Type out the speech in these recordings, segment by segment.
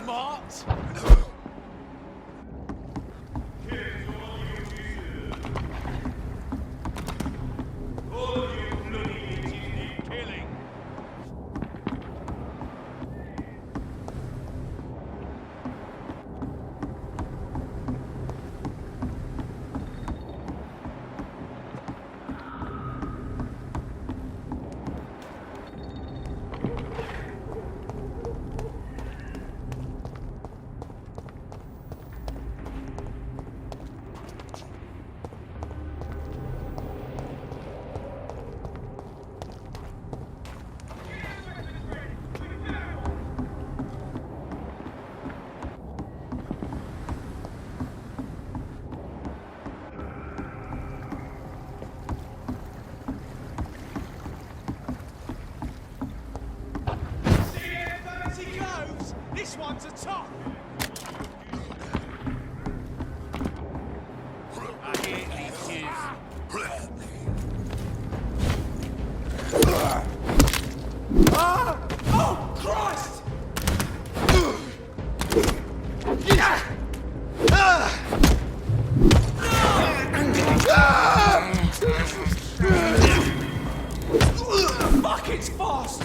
smart. This one's a top. I hear leeches. Oh, Christ! Fuck, it's fast!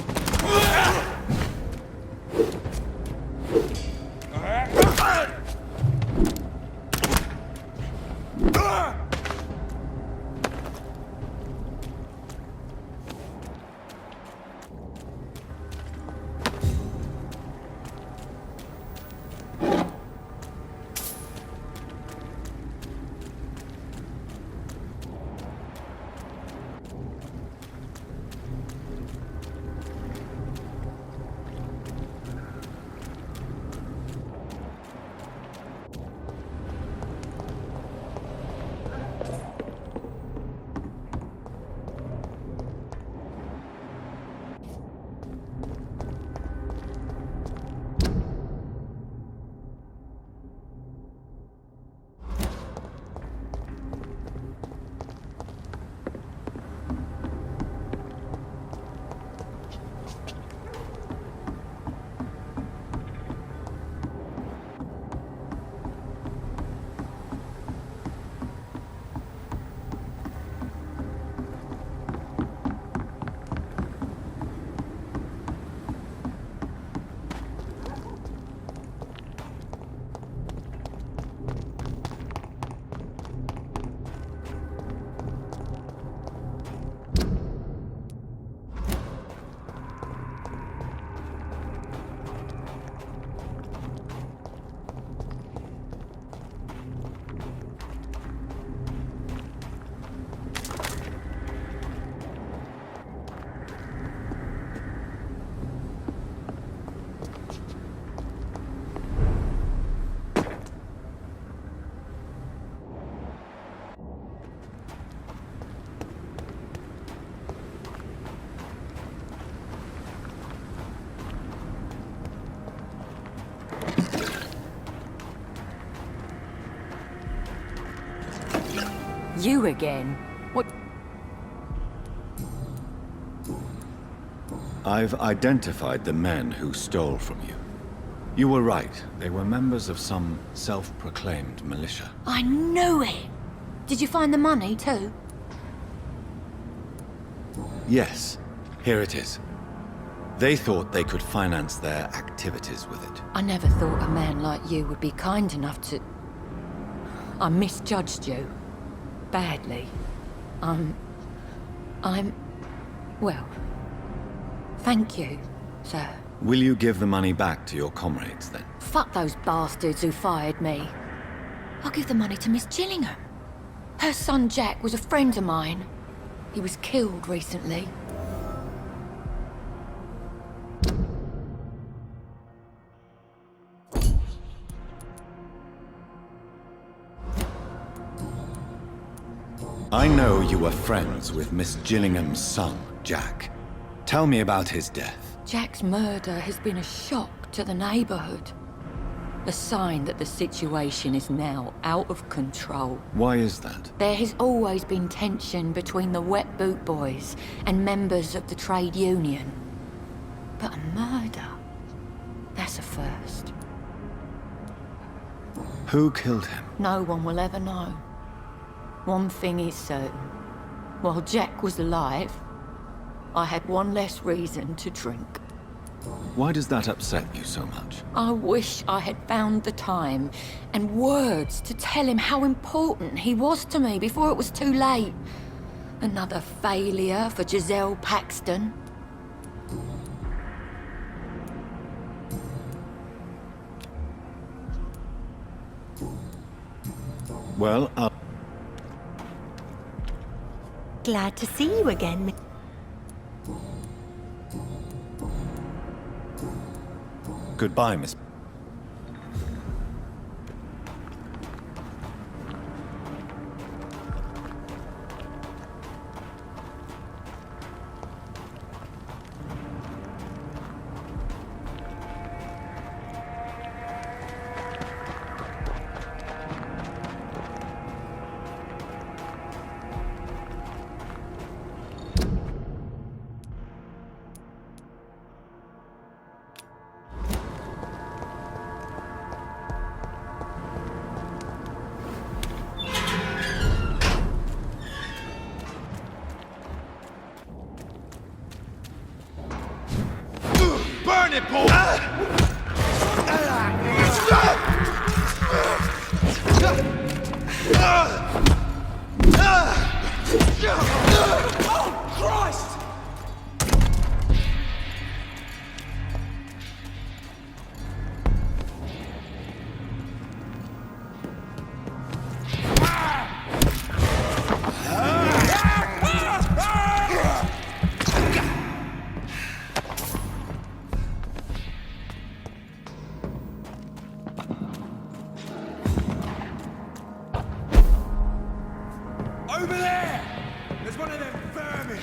You again? What? I've identified the men who stole from you. You were right. They were members of some self-proclaimed militia. I knew it! Did you find the money too? Yes, here it is. They thought they could finance their activities with it. I never thought a man like you would be kind enough to... I misjudged you. Badly. Well, thank you, sir. Will you give the money back to your comrades, then? Fuck those bastards who fired me. I'll give the money to Miss Gillingham. Her son Jack was a friend of mine. He was killed recently. I know you were friends with Miss Gillingham's son, Jack. Tell me about his death. Jack's murder has been a shock to the neighborhood. A sign that the situation is now out of control. Why is that? There has always been tension between the Wet Boot Boys and members of the trade union. But a murder? That's a first. Who killed him? No one will ever know. One thing is certain. While Jack was alive, I had one less reason to drink. Why does that upset you so much? I wish I had found the time and words to tell him how important he was to me before it was too late. Another failure for Giselle Paxton. Well, Glad to see you again. goodbye, Miss... Burn it, Paul! Oh, Christ! Over there! There's one of them vermin!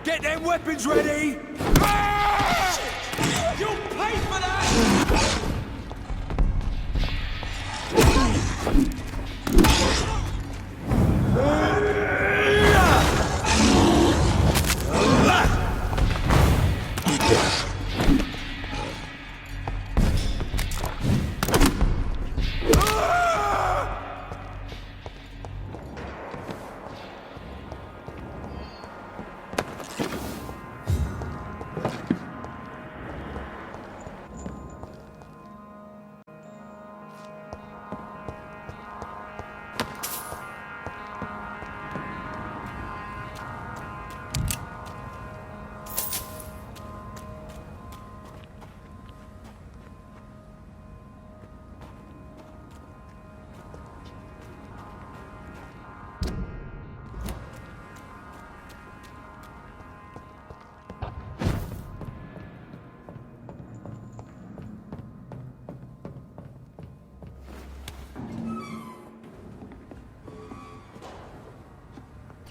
Get them weapons ready! You'll pay for that!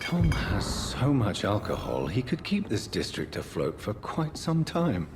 Tom has so much alcohol, he could keep this district afloat for quite some time.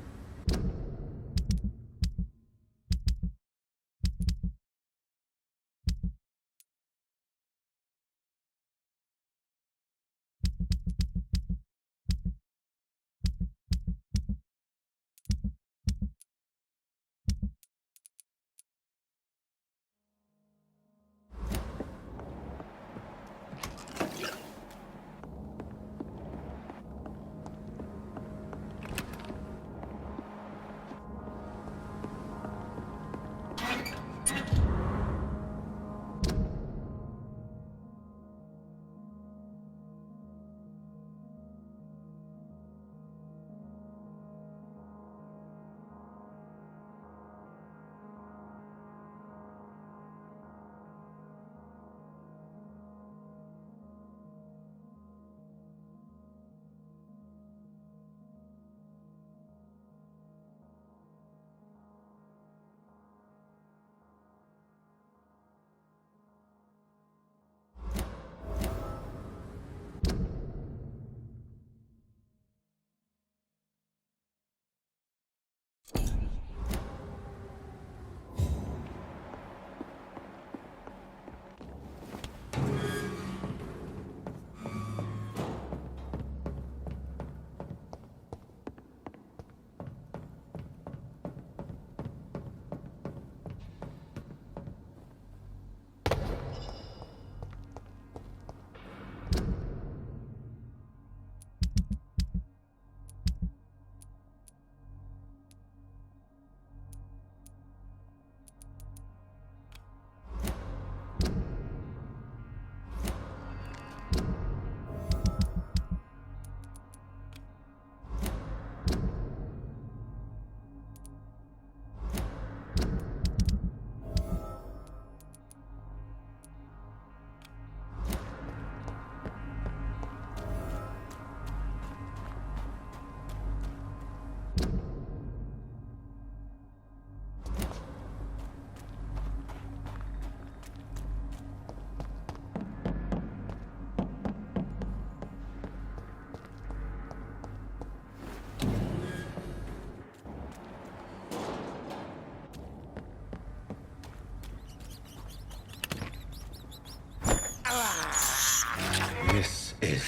This is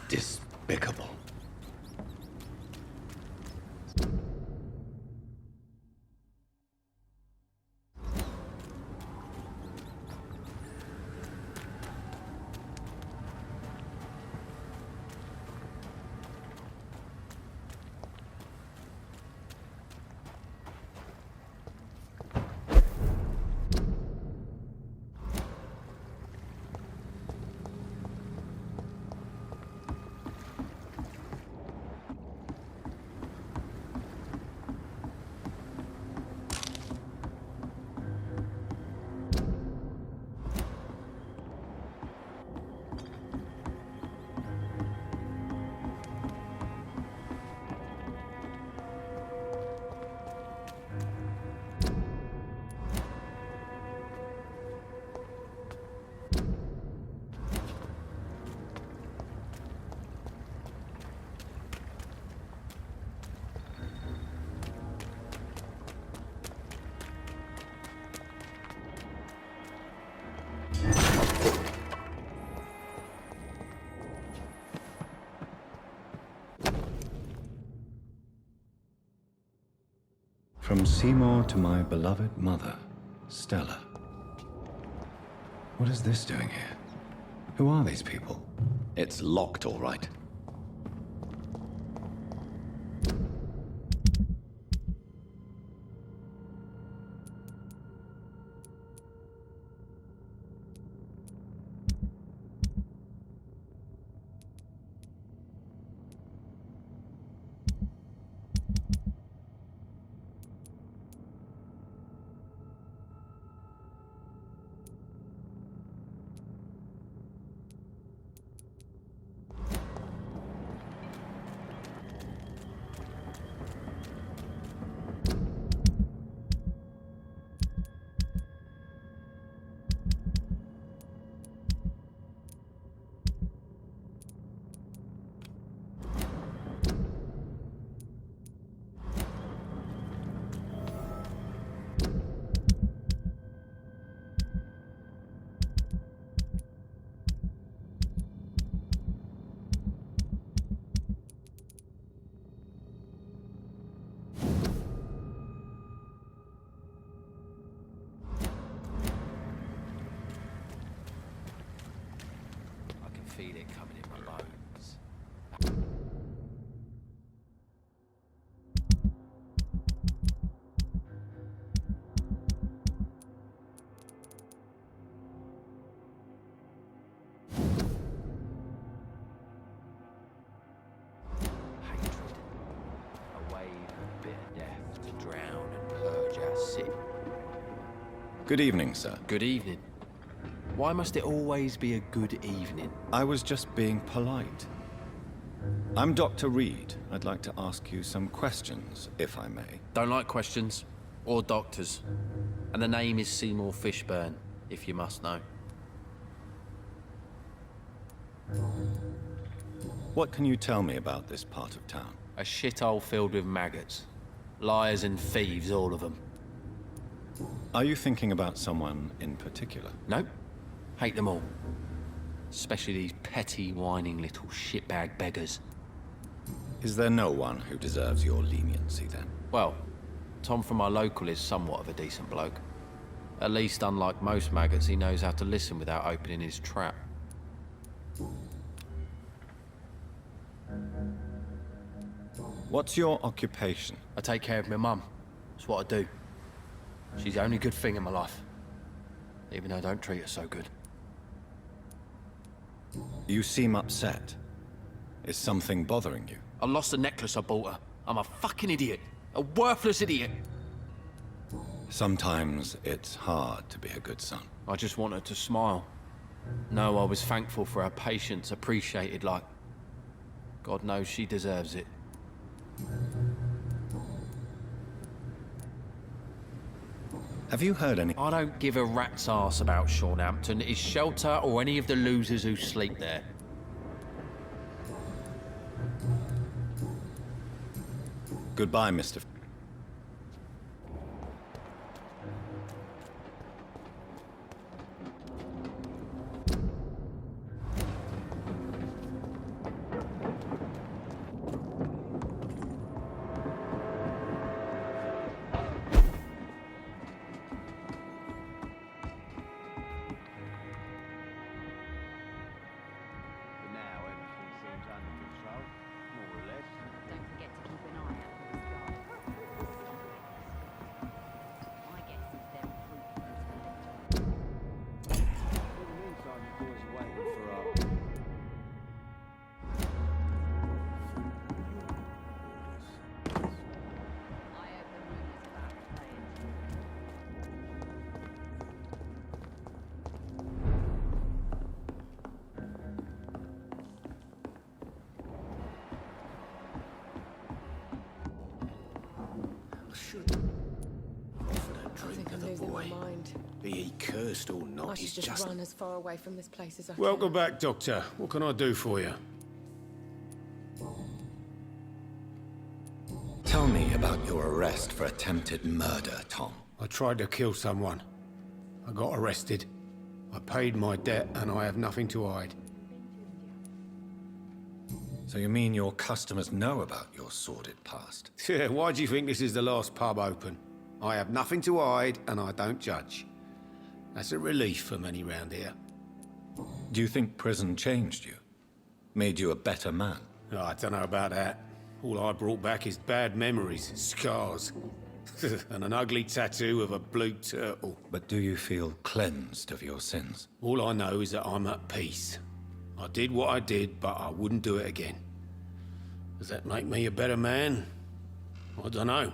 despicable. From Seymour to my beloved mother, Stella. What is this doing here? Who are these people? It's locked, all right. Feel it coming in my bones. Hatred. A wave of bitter death to drown and purge our city. Good evening, sir. Good evening. Why must it always be a good evening? I was just being polite. I'm Dr. Reed. I'd like to ask you some questions, if I may. Don't like questions. Or doctors. And the name is Seymour Fishburne, if you must know. What can you tell me about this part of town? A shithole filled with maggots. Liars and thieves, all of them. Are you thinking about someone in particular? Nope. Hate them all. Especially these petty, whining little shitbag beggars. Is there no one who deserves your leniency, then? Well, Tom from our local is somewhat of a decent bloke. At least, unlike most maggots, he knows how to listen without opening his trap. What's your occupation? I take care of my mum. That's what I do. She's the only good thing in my life. Even though I don't treat her so good. You seem upset. Is something bothering you? I lost the necklace I bought her. I'm a fucking idiot. A worthless idiot. Sometimes it's hard to be a good son. I just want her to smile. No, I was thankful for her patience, appreciated like... God knows she deserves it. Have you heard any... I don't give a rat's ass about Shornampton, his shelter, or any of the losers who sleep there. Goodbye, Mr. Don't forget to keep an eye out for this guy. My guess is they're recruiting him to I heard the rumors about playing. I think I'm losing my mind. Be he cursed or I not, should he's just just... run as far away from this place as I can. Welcome back, Doctor. What can I do for you? Tell me about your arrest for attempted murder, Tom. I tried to kill someone. I got arrested. I paid my debt and I have nothing to hide. So you mean your customers know about your sordid past? Yeah, why do you think this is the last pub open? I have nothing to hide, and I don't judge. That's a relief for many round here. Do you think prison changed you? Made you a better man? Oh, I don't know about that. All I brought back is bad memories, scars, and an ugly tattoo of a blue turtle. But do you feel cleansed of your sins? All I know is that I'm at peace. I did what I did, but I wouldn't do it again. Does that make me a better man? I don't know.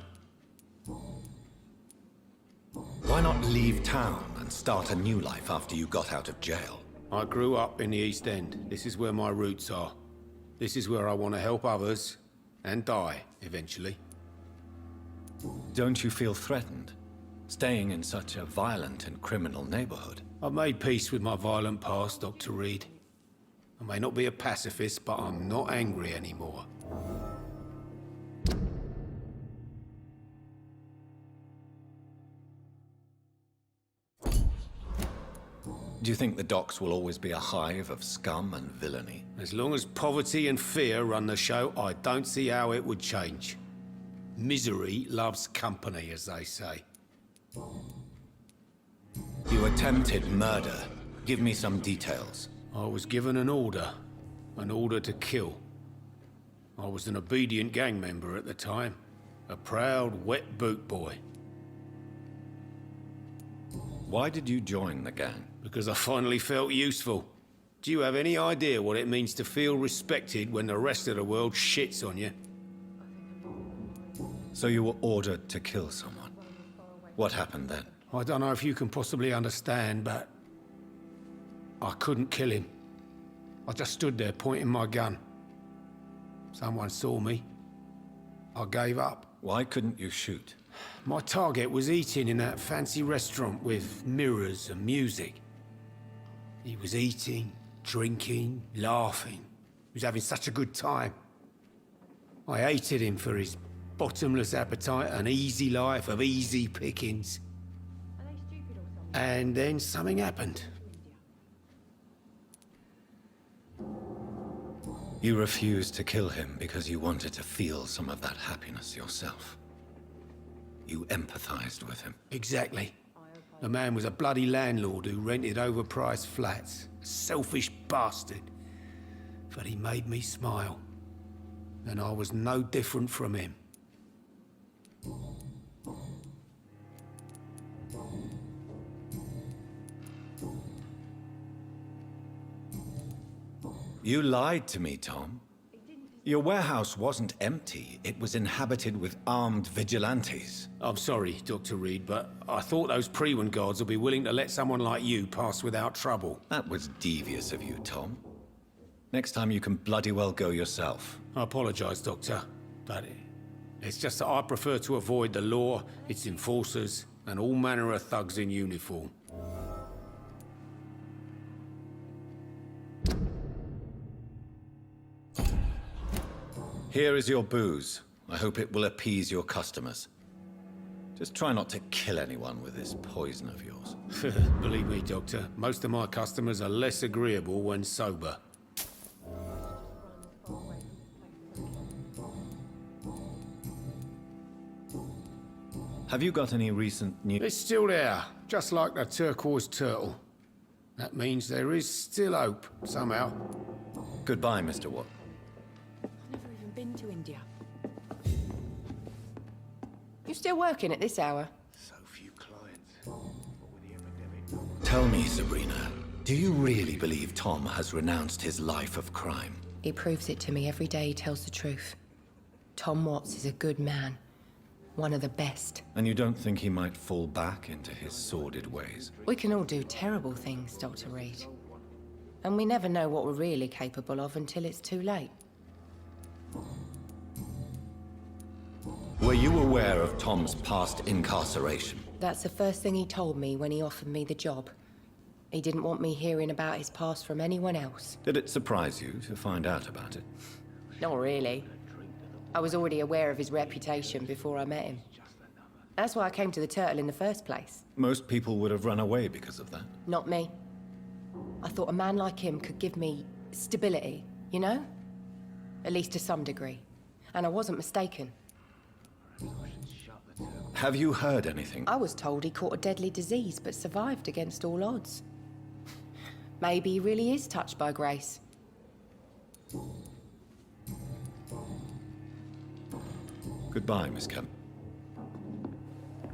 Why not leave town and start a new life after you got out of jail? I grew up in the East End. This is where my roots are. This is where I want to help others and die, eventually. Don't you feel threatened, staying in such a violent and criminal neighborhood? I've made peace with my violent past, Dr. Reed. I may not be a pacifist, but I'm not angry anymore. Do you think the docks will always be a hive of scum and villainy? As long as poverty and fear run the show, I don't see how it would change. Misery loves company, as they say. You attempted murder. Give me some details. I was given an order to kill. I was an obedient gang member at the time, a proud, wet boot boy. Why did you join the gang? Because I finally felt useful. Do you have any idea what it means to feel respected when the rest of the world shits on you? So you were ordered to kill someone. What happened then? I don't know if you can possibly understand, but I couldn't kill him. I just stood there pointing my gun. Someone saw me. I gave up. Why couldn't you shoot? My target was eating in that fancy restaurant with mirrors and music. He was eating, drinking, laughing. He was having such a good time. I hated him for his bottomless appetite and easy life of easy pickings. And then something happened. You refused to kill him because you wanted to feel some of that happiness yourself. You empathized with him. Exactly. The man was a bloody landlord who rented overpriced flats. A selfish bastard. But he made me smile. And I was no different from him. You lied to me, Tom. Your warehouse wasn't empty. It was inhabited with armed vigilantes. I'm sorry, Dr. Reed, but I thought those Prewen guards would be willing to let someone like you pass without trouble. That was devious of you, Tom. Next time you can bloody well go yourself. I apologize, Doctor, but it's just that I prefer to avoid the law, its enforcers, and all manner of thugs in uniform. Here is your booze. I hope it will appease your customers. Just try not to kill anyone with this poison of yours. Believe me, Doctor, most of my customers are less agreeable when sober. Have you got any recent news? It's still there, just like the turquoise turtle. That means there is still hope, somehow. Goodbye, Mr. Watt. Never even been to India. You still working at this hour? So few clients. But with the epidemic. Tell me, Sabrina, do you really believe Tom has renounced his life of crime? He proves it to me every day he tells the truth. Tom Watts is a good man. One of the best. And you don't think he might fall back into his sordid ways? We can all do terrible things, Dr. Reed. And we never know what we're really capable of until it's too late. Were you aware of Tom's past incarceration? That's the first thing he told me when he offered me the job. He didn't want me hearing about his past from anyone else. Did it surprise you to find out about it? Not really. I was already aware of his reputation before I met him. That's why I came to the Turtle in the first place. Most people would have run away because of that. Not me. I thought a man like him could give me stability, you know? At least to some degree. And I wasn't mistaken. Have you heard anything? I was told he caught a deadly disease, but survived against all odds. Maybe he really is touched by grace. Goodbye, Miss Kemp.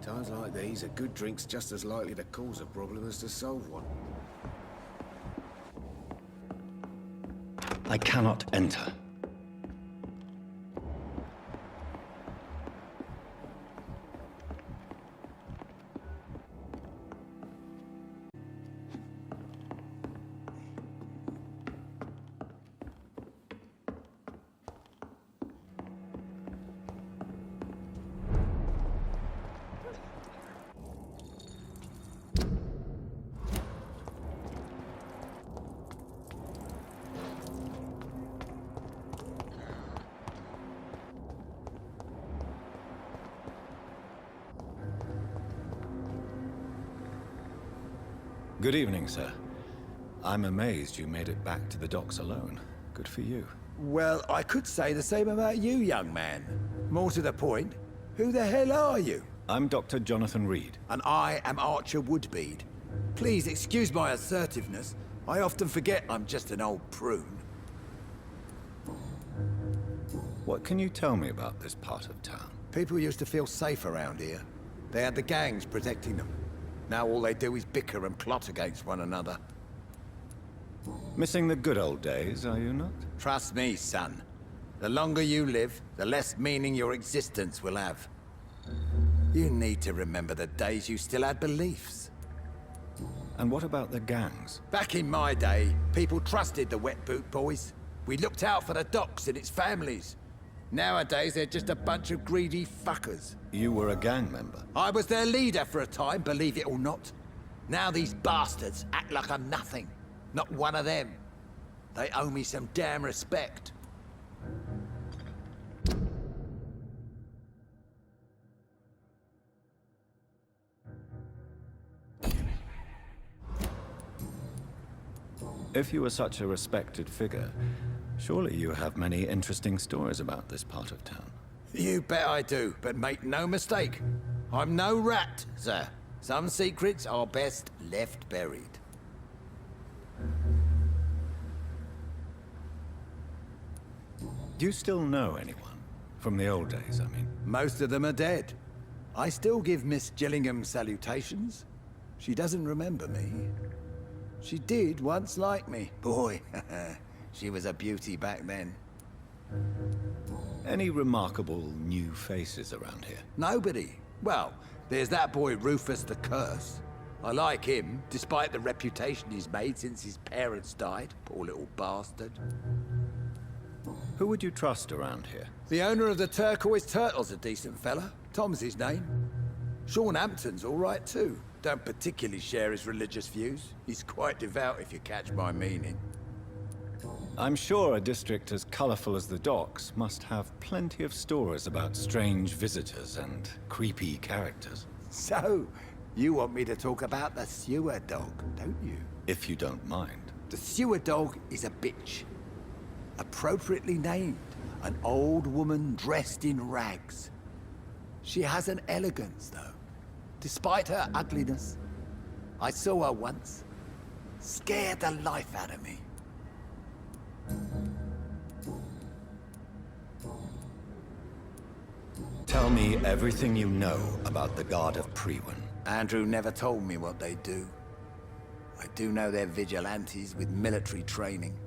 Times like these, a good drink's just as likely to cause a problem as to solve one. I cannot enter. Good evening, sir. I'm amazed you made it back to the docks alone. Good for you. Well, I could say the same about you, young man. More to the point, who the hell are you? I'm Dr. Jonathan Reed. And I am Archer Woodbead. Please excuse my assertiveness. I often forget I'm just an old prune. What can you tell me about this part of town? People used to feel safe around here. They had the gangs protecting them. Now all they do is bicker and plot against one another. Missing the good old days, are you not? Trust me, son. The longer you live, the less meaning your existence will have. You need to remember the days you still had beliefs. And what about the gangs? Back in my day, people trusted the Wet Boot Boys. We looked out for the docks and its families. Nowadays, they're just a bunch of greedy fuckers. You were a gang member? I was their leader for a time, believe it or not. Now these bastards act like I'm nothing. Not one of them. They owe me some damn respect. If you were such a respected figure, surely you have many interesting stories about this part of town. You bet I do, but make no mistake. I'm no rat, sir. Some secrets are best left buried. Do you still know anyone? From the old days, I mean. Most of them are dead. I still give Miss Gillingham salutations. She doesn't remember me. She did once like me. Boy, she was a beauty back then. Any remarkable new faces around here? Nobody. Well, there's that boy Rufus the Curse. I like him, despite the reputation he's made since his parents died. Poor little bastard. Who would you trust around here? The owner of the Turquoise Turtle's a decent fella. Tom's his name. Sean Hampton's all right too. Don't particularly share his religious views. He's quite devout, if you catch my meaning. I'm sure a district as colorful as the docks must have plenty of stories about strange visitors and creepy characters. So, you want me to talk about the sewer dog, don't you? If you don't mind. The sewer dog is a bitch. Appropriately named. An old woman dressed in rags. She has an elegance, though. Despite her ugliness. I saw her once. Scared the life out of me. Tell me everything you know about the Guard of Priwen. Andrew never told me what they do. I do know they're vigilantes with military training.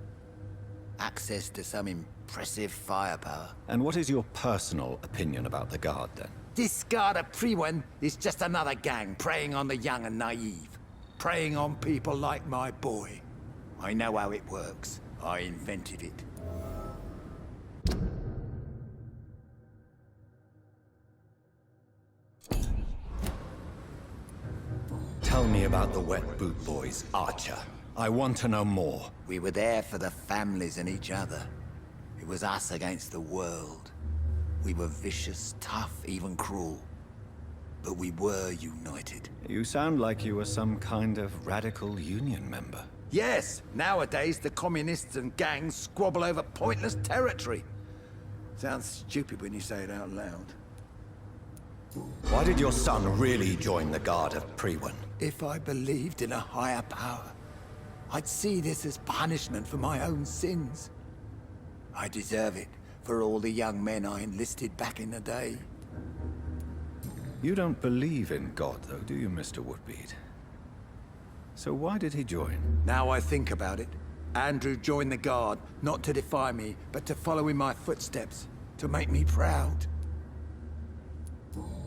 Access to some impressive firepower. And what is your personal opinion about the Guard, then? This Guard of Priwen is just another gang preying on the young and naive. Preying on people like my boy. I know how it works. I invented it. Tell me about the Wet Boot Boys, Archer. I want to know more. We were there for the families and each other. It was us against the world. We were vicious, tough, even cruel. But we were united. You sound like you were some kind of radical union member. Yes, nowadays the communists and gangs squabble over pointless territory. Sounds stupid when you say it out loud. Why did your son really join the Guard of Priwen? If I believed in a higher power, I'd see this as punishment for my own sins. I deserve it for all the young men I enlisted back in the day. You don't believe in God, though, do you, Mr. Woodbead? So why did he join? Now I think about it, Andrew joined the Guard, not to defy me, but to follow in my footsteps, to make me proud.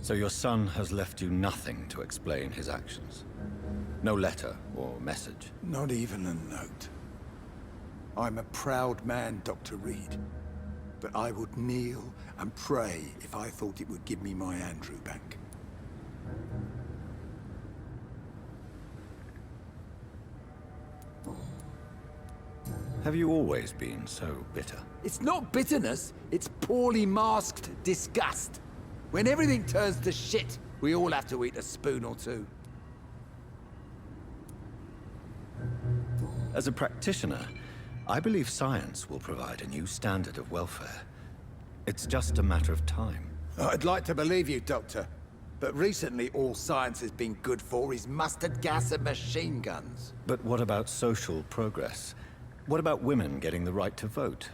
So your son has left you nothing to explain his actions? No letter or message? Not even a note. I'm a proud man, Dr. Reed. But I would kneel and pray if I thought it would give me my Andrew back. Have you always been so bitter? It's not bitterness, it's poorly masked disgust. When everything turns to shit, we all have to eat a spoon or two. As a practitioner, I believe science will provide a new standard of welfare. It's just a matter of time. I'd like to believe you, Doctor. But recently all science has been good for is mustard gas and machine guns. But what about social progress? What about women getting the right to vote?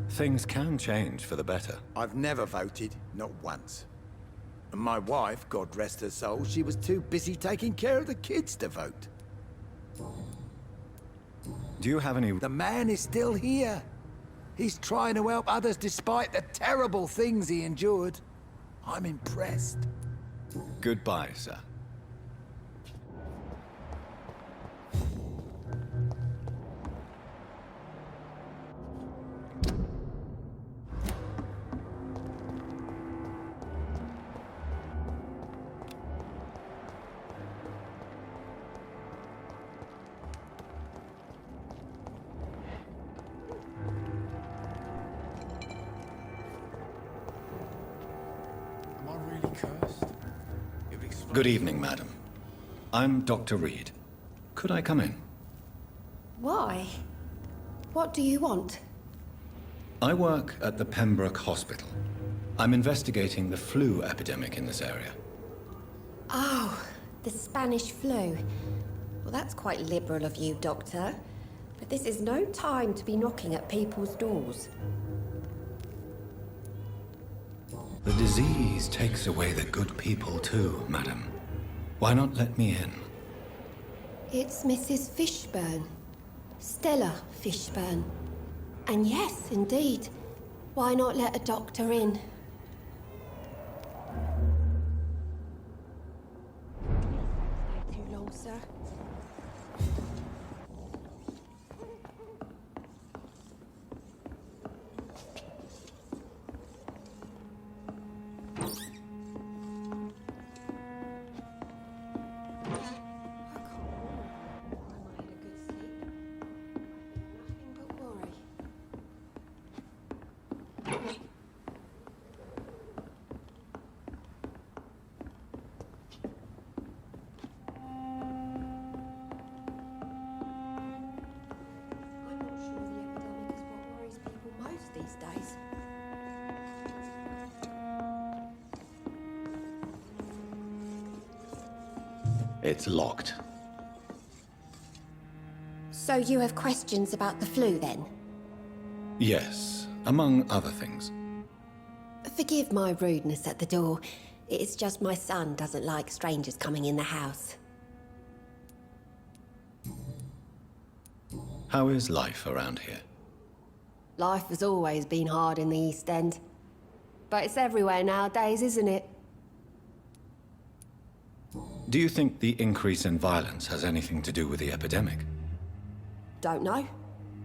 Things can change for the better. I've never voted, not once. And my wife, God rest her soul, she was too busy taking care of the kids to vote. Do you have any... The man is still here. He's trying to help others despite the terrible things he endured. I'm impressed. Goodbye, sir. Good evening, madam. I'm Dr. Reed. Could I come in? Why? What do you want? I work at the Pembroke Hospital. I'm investigating the flu epidemic in this area. Oh, the Spanish flu. Well, that's quite liberal of you, Doctor. But this is no time to be knocking at people's doors. The disease takes away the good people too, madam. Why not let me in? It's Mrs. Fishburne. Stella Fishburne. And yes, indeed. Why not let a doctor in? Too long, sir. These days. It's locked. So you have questions about the flu, then? Yes, among other things. Forgive my rudeness at the door. It's just my son doesn't like strangers coming in the house. How is life around here? Life has always been hard in the East End. But it's everywhere nowadays, isn't it? Do you think the increase in violence has anything to do with the epidemic? Don't know.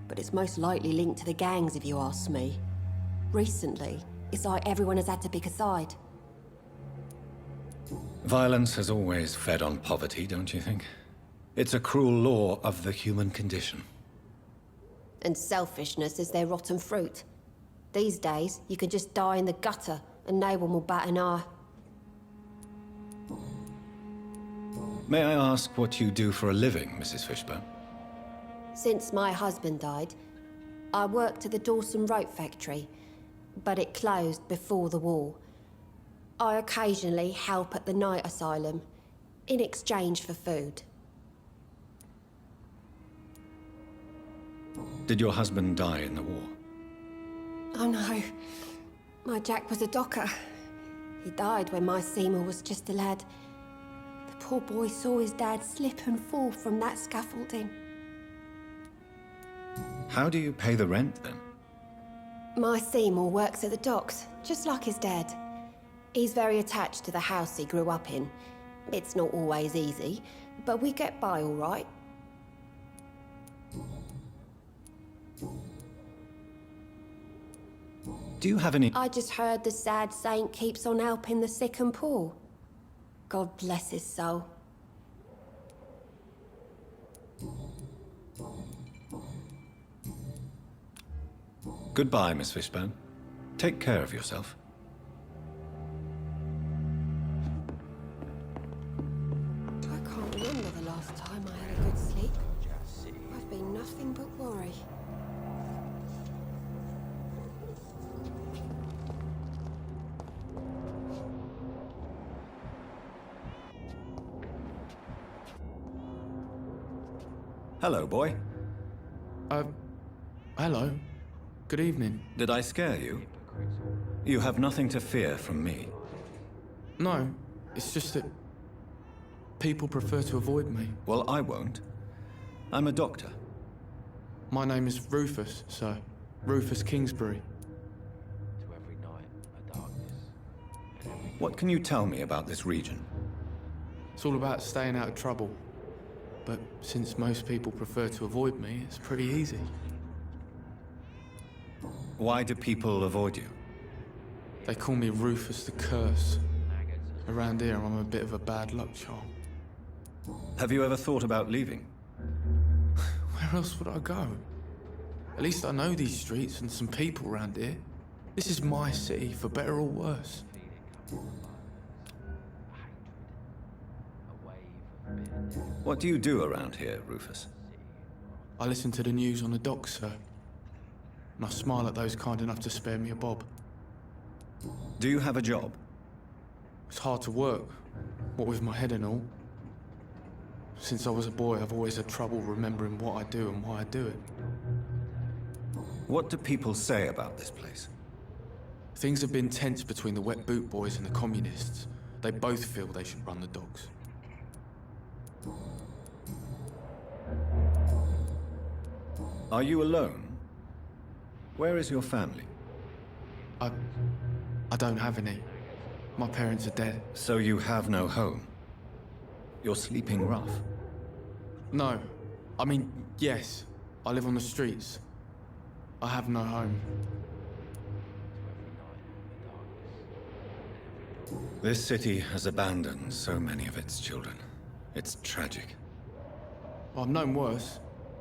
But it's most likely linked to the gangs, if you ask me. Recently, it's like everyone has had to pick a side. Violence has always fed on poverty, don't you think? It's a cruel law of the human condition. And selfishness is their rotten fruit. These days, you can just die in the gutter and no one will bat an eye. May I ask what you do for a living, Mrs. Fishburne? Since my husband died, I worked at the Dawson Rope factory. but it closed before the war. I occasionally help at the night asylum, in exchange for food. Did your husband die in the war? Oh no, my Jack was a docker. He died when my Seymour was just a lad. The poor boy saw his dad slip and fall from that scaffolding. How do you pay the rent, then? My Seymour works at the docks, just like his dad. He's very attached to the house he grew up in. It's not always easy, but we get by all right. Do you have any... I just heard the sad saint keeps on helping the sick and poor. God bless his soul. Goodbye, Miss Fishburne. Take care of yourself. I can't remember the last time I had a good sleep. I've been nothing but worry. Hello, boy. Hello. Good evening. Did I scare you? You have nothing to fear from me. No, it's just that people prefer to avoid me. Well, I won't. I'm a doctor. My name is Rufus, sir. Rufus Kingsbury. What can you tell me about this region? It's all about staying out of trouble. But since most people prefer to avoid me, it's pretty easy. Why do people avoid you? They call me Rufus the Curse. Around here, I'm a bit of a bad luck charm. Have you ever thought about leaving? Where else would I go? At least I know these streets and some people around here. This is my city, for better or worse. What do you do around here, Rufus? I listen to the news on the docks, sir. And I smile at those kind enough to spare me a bob. Do you have a job? It's hard to work, what with my head and all. Since I was a boy, I've always had trouble remembering what I do and why I do it. What do people say about this place? Things have been tense between the wet boot boys and the communists. They both feel they should run the docks. Are you alone? Where is your family? I don't have any. My parents are dead. So you have no home? You're sleeping rough? No. I mean, yes. I live on the streets. I have no home. This city has abandoned so many of its children. It's tragic. Well, I've known worse.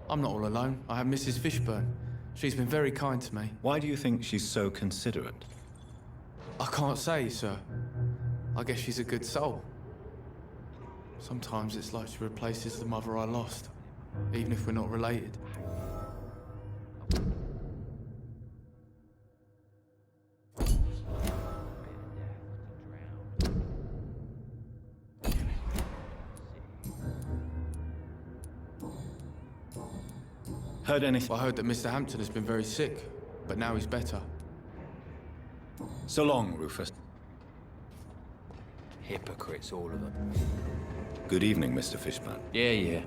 I'm not all alone. I have Mrs. Fishburne. She's been very kind to me. Why do you think she's so considerate? I can't say, sir. I guess she's a good soul. Sometimes it's like she replaces the mother I lost, even if we're not related. Heard anything? I heard that Mr. Hampton has been very sick, but now he's better. So long, Rufus. Hypocrites, all of them. Good evening, Mr. Fishburne. Yeah.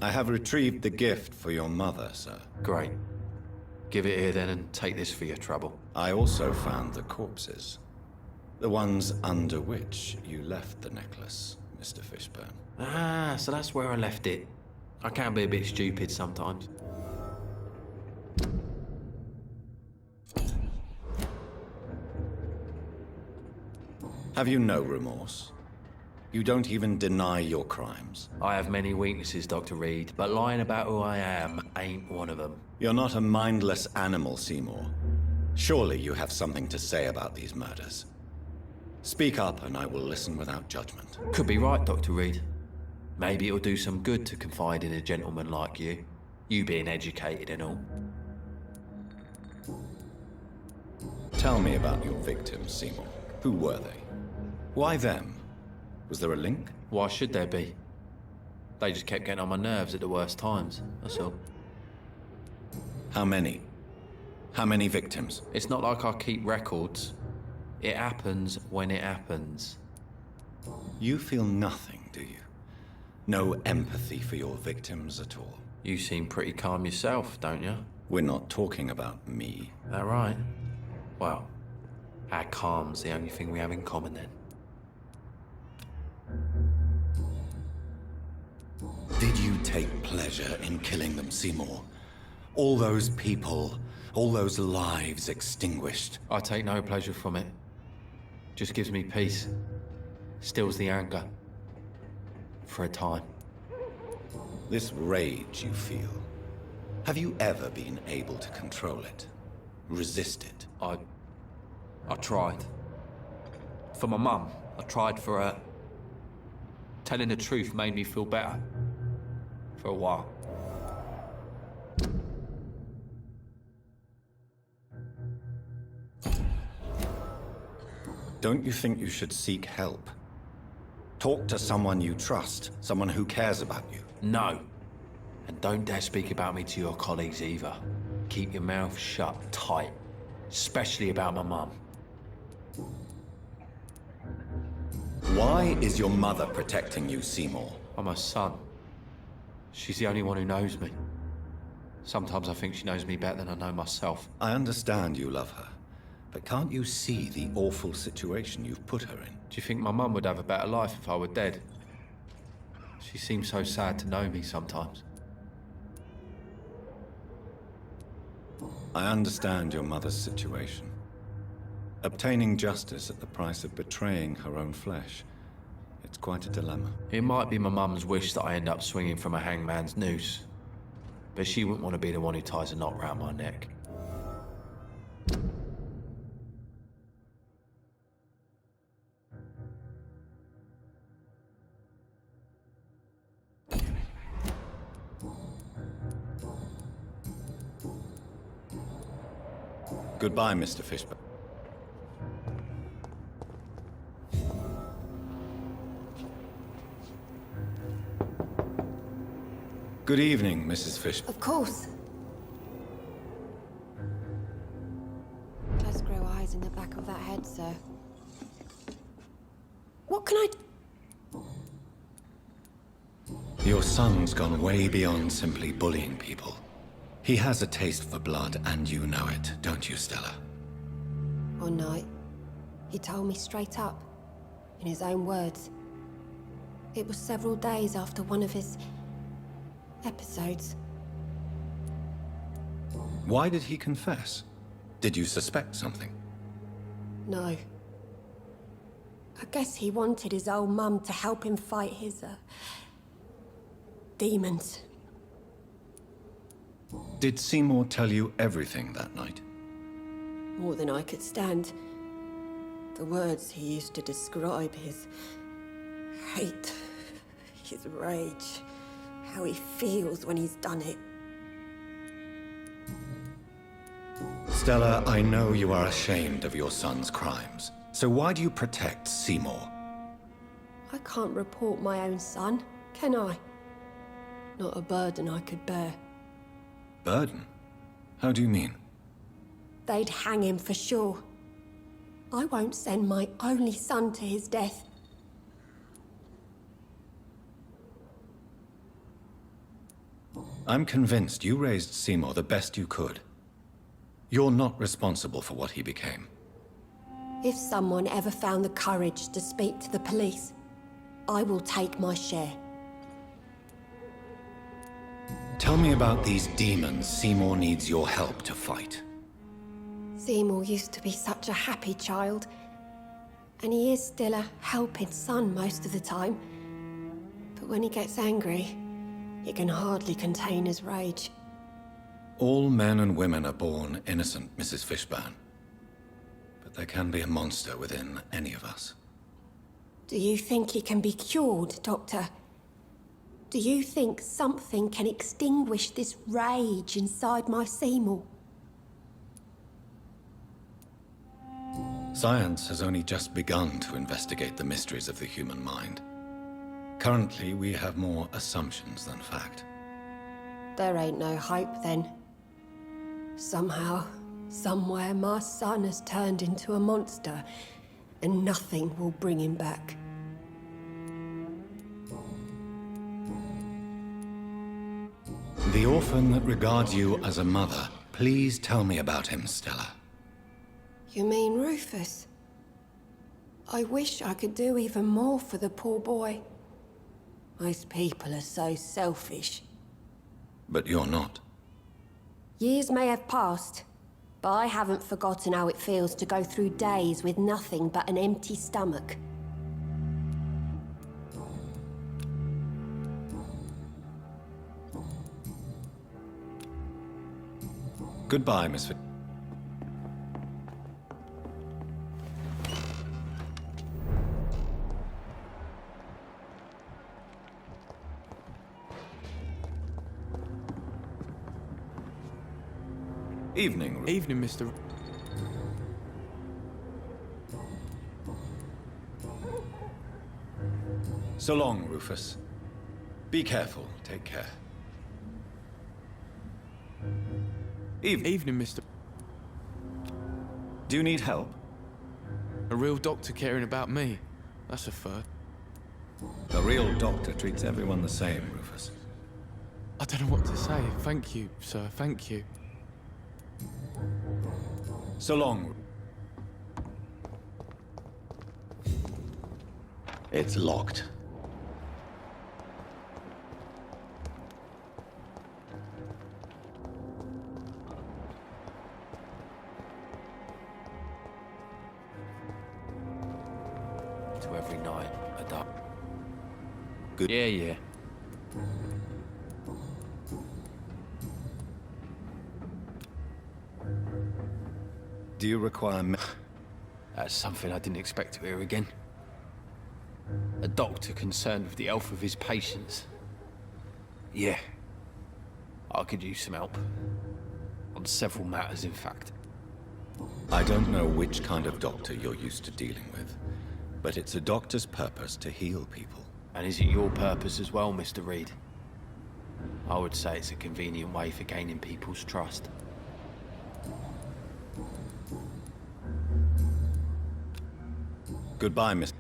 I have retrieved the gift for your mother, sir. Great. Give it here then and take this for your trouble. I also found the corpses. The ones under which you left the necklace, Mr. Fishburne. Ah, so that's where I left it. I can be a bit stupid sometimes. Have you no remorse? You don't even deny your crimes. I have many weaknesses, Dr. Reed, but lying about who I am ain't one of them. You're not a mindless animal, Seymour. Surely you have something to say about these murders. Speak up and I will listen without judgment. Could be right, Dr. Reed. Maybe it'll do some good to confide in a gentleman like you. You being educated and all. Tell me about your victims, Seymour. Who were they? Why them? Was there a link? Why should there be? They just kept getting on my nerves at the worst times, that's all. How many? How many victims? It's not like I keep records. It happens when it happens. You feel nothing, do you? No empathy for your victims at all? You seem pretty calm yourself, don't you? We're not talking about me. That right? Well, our calm's the only thing we have in common then. Did you take pleasure in killing them, Seymour? All those people, all those lives extinguished. I take no pleasure from it. Just gives me peace. Stills the anger. For a time. This rage you feel, have you ever been able to control it? Resist it? I tried. For my mum, I tried for her. Telling the truth made me feel better. For a while. Don't you think you should seek help? Talk to someone you trust, someone who cares about you. No. And don't dare speak about me to your colleagues either. Keep your mouth shut tight. Especially about my mum. Why is your mother protecting you, Seymour? I'm her son. She's the only one who knows me. Sometimes I think she knows me better than I know myself. I understand you love her, but can't you see the awful situation you've put her in? Do you think my mum would have a better life if I were dead? She seems so sad to know me sometimes. I understand your mother's situation. Obtaining justice at the price of betraying her own flesh. It's quite a dilemma. It might be my mum's wish that I end up swinging from a hangman's noose. But she wouldn't want to be the one who ties a knot round my neck. Goodbye, Mr. Fishburne. Good evening, Mrs. Fishburne. Of course. Does grow eyes in the back of that head, sir. What can I do? Your son's gone way beyond simply bullying people. He has a taste for blood, and you know it, don't you, Stella? One night, he told me straight up, in his own words. It was several days after one of his episodes. Why did he confess? Did you suspect something? No. I guess he wanted his old mum to help him fight his, demons. Did Seymour tell you everything that night? More than I could stand. The words he used to describe his hate, his rage, how he feels when he's done it. Stella, I know you are ashamed of your son's crimes. So why do you protect Seymour? I can't report my own son, can I? Not a burden I could bear. Burden? How do you mean? They'd hang him for sure. I won't send my only son to his death. I'm convinced you raised Seymour the best you could. You're not responsible for what he became. If someone ever found the courage to speak to the police, I will take my share. Tell me about these demons Seymour needs your help to fight. Seymour used to be such a happy child, and he is still a helping son most of the time. But when he gets angry, he can hardly contain his rage. All men and women are born innocent, Mrs. Fishburne. But there can be a monster within any of us. Do you think he can be cured, Doctor? Do you think something can extinguish this rage inside my Seymour? Science has only just begun to investigate the mysteries of the human mind. Currently, we have more assumptions than fact. There ain't no hope then. Somehow, somewhere, my son has turned into a monster, and nothing will bring him back. The orphan that regards you as a mother, please tell me about him, Stella. You mean Rufus? I wish I could do even more for the poor boy. Most people are so selfish. But you're not. Years may have passed, but I haven't forgotten how it feels to go through days with nothing but an empty stomach. Goodbye, Miss Vic. Evening. Evening, Mr. So long, Rufus. Be careful. Take care. Evening, Mr. Do you need help? A real doctor caring about me. That's a first. A real doctor treats everyone the same, Rufus. I don't know what to say. Thank you, sir. Thank you. So long. It's locked. To every night, a duck. Good. Yeah. Do you require That's something I didn't expect to hear again. A doctor concerned with the health of his patients. Yeah. I could use some help. On several matters, in fact. I don't know which kind of doctor you're used to dealing with, but it's a doctor's purpose to heal people. And is it your purpose as well, Mr. Reed? I would say it's a convenient way for gaining people's trust. Goodbye, Miss...